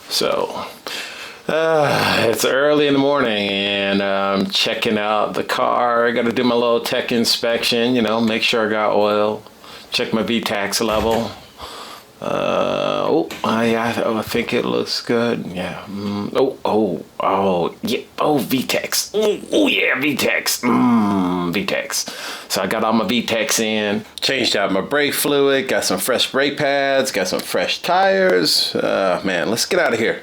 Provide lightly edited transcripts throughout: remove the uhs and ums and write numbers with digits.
So, it's early in the morning and I'm checking out the car. I got to do my little tech inspection, make sure I got oil, check my VTAX level. I think it looks good. Yeah. Yeah. Oh, VTEX. Oh, yeah, VTEX. VTEX. So I got all my VTEX in, changed out my brake fluid, got some fresh brake pads, got some fresh tires. Man, let's get out of here.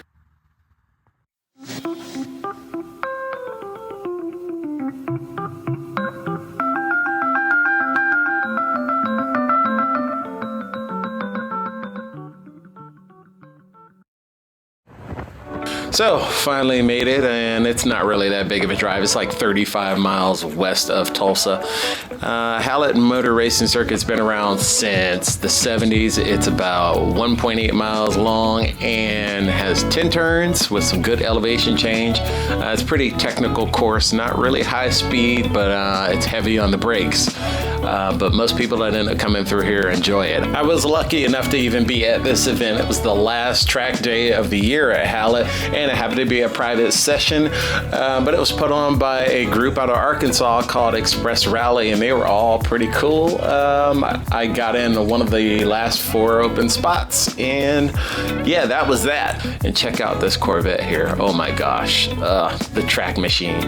So finally made it, and it's not really that big of a drive. It's like 35 miles west of Tulsa. Hallett Motor Racing Circuit's been around since the 70s. It's about 1.8 miles long and has 10 turns with some good elevation change. It's a pretty technical course, not really high speed, but it's heavy on the brakes. But most people that end up coming through here enjoy it. I was lucky enough to even be at this event. It was the last track day of the year at Hallett, and it happened to be a private session, but it was put on by a group out of Arkansas called Express Rally, and they were all pretty cool. I got in one of the last 4 open spots, and yeah, that was that. And check out this Corvette here. Oh my gosh, the track machine.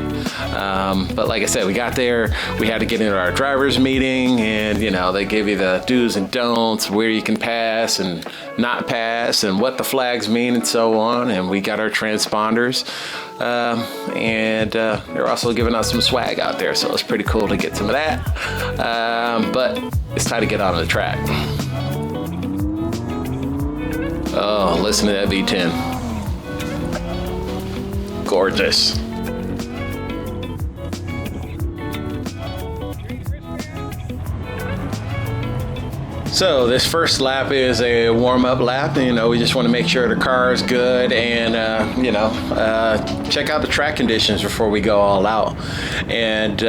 But like I said, we got there, we had to get into our driver's meeting, and they give you the do's and don'ts, where you can pass and not pass, and what the flags mean and so on. And we got our transponders, and they're also giving us some swag out there, so it's pretty cool to get some of that. But it's time to get on the track. Oh, listen to that V10. Gorgeous. So this first lap is a warm-up lap. We just want to make sure the car is good and, check out the track conditions before we go all out. And,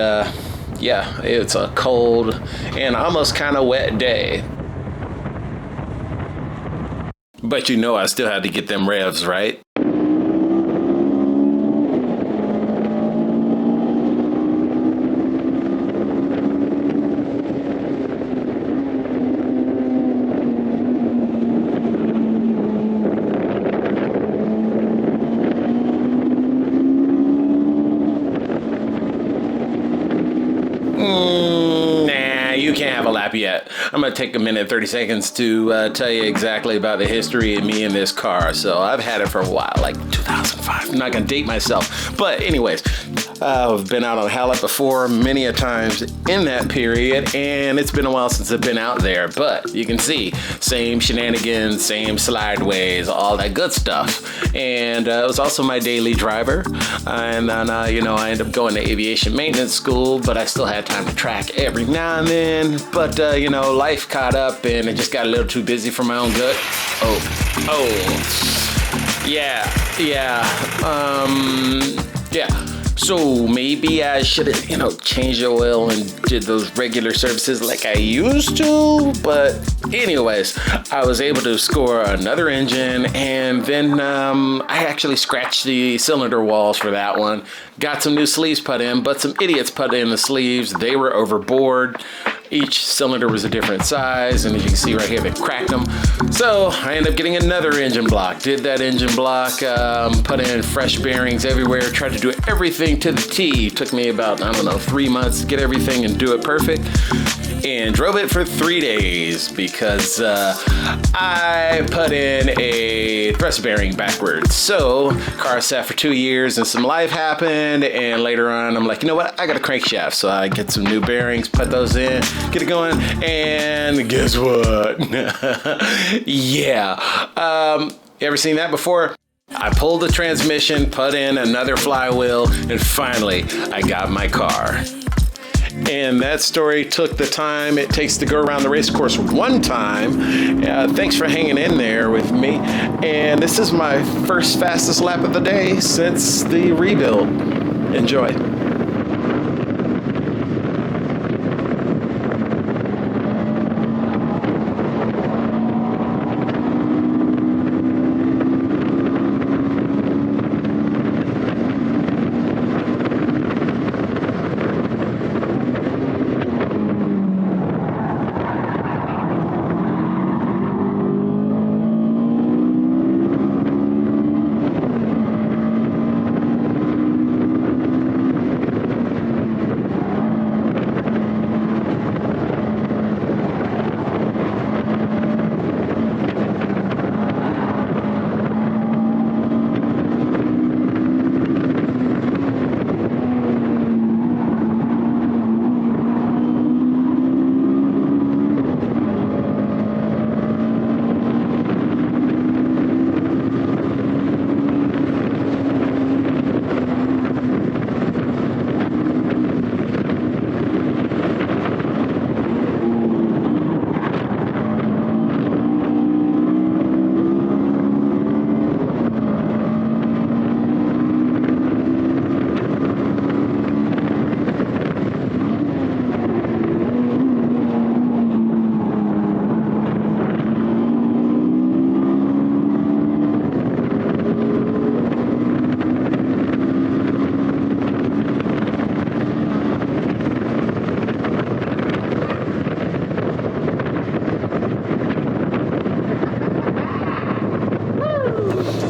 yeah, it's a cold and almost kind of wet day. But I still had to get them revs, right? You can't have a lap yet. I'm going to take a minute, 30 seconds to tell you exactly about the history of me and this car. So I've had it for a while, like 2005. I'm not going to date myself. But anyways, I've been out on Hallett before many a times in that period, and it's been a while since I've been out there. But you can see, same shenanigans, same slideways, all that good stuff. And it was also my daily driver. And then, I ended up going to aviation maintenance school, but I still had time to track every now and then. But, life caught up and it just got a little too busy for my own good. Yeah. So maybe I should have, changed the oil and did those regular services like I used to. But anyways, I was able to score another engine, and then I actually scratched the cylinder walls for that one. Got some new sleeves put in, but some idiots put in the sleeves. They were overboard. Each cylinder was a different size, and as you can see right here, they cracked them. So I ended up getting another engine block. Did that engine block, put in fresh bearings everywhere, tried to do everything to the T. Took me about, 3 months to get everything and do it perfect. And drove it for 3 days because I put in a thrust bearing backwards. So car sat for 2 years and some life happened, and later on I'm like, you know what, I got a crankshaft. So I get some new bearings, put those in, get it going, and guess what? Yeah. You ever seen that before? I pulled the transmission, put in another flywheel, and finally I got my car. And that story took the time it takes to go around the race course one time. Thanks for hanging in there with me. And this is my first fastest lap of the day since the rebuild. Enjoy.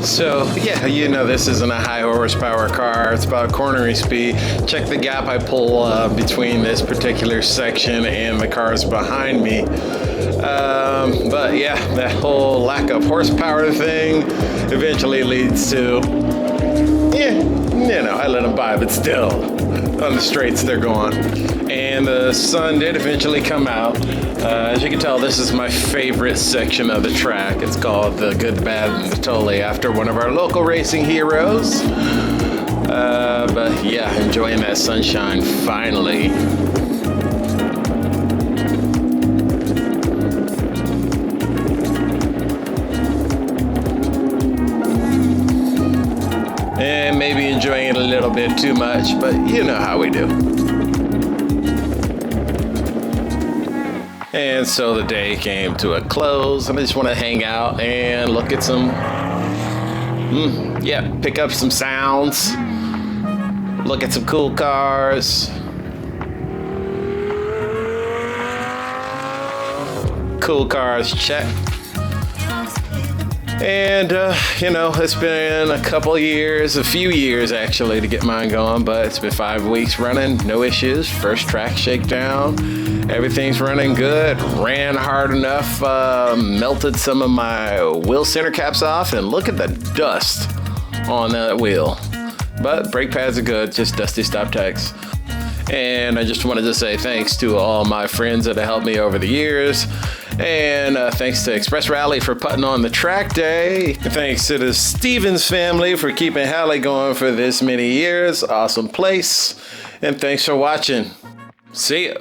So yeah, you know this isn't a high horsepower car. It's about cornering speed. Check the gap I pull between this particular section and the cars behind me. But yeah, that whole lack of horsepower thing eventually leads to, I let them by, but still, on the straights they're going. And the sun did eventually come out. As you can tell, this is my favorite section of the track. It's called the Good, the Bad, and the Totally, after one of our local racing heroes. But yeah, enjoying that sunshine finally. And maybe enjoying it a little bit too much, but you know how we do. And so the day came to a close, and I just want to hang out and look at some, pick up some sounds, look at some cool cars. Cool cars, check. And, it's been a few years actually to get mine going, but it's been 5 weeks running, no issues. First track shakedown, everything's running good. Ran hard enough, melted some of my wheel center caps off, and look at the dust on that wheel. But brake pads are good, just dusty stop techs. And I just wanted to say thanks to all my friends that have helped me over the years. And thanks to Express Rally for putting on the track day. And thanks to the Stevens family for keeping Hallett going for this many years. Awesome place. And thanks for watching. See ya.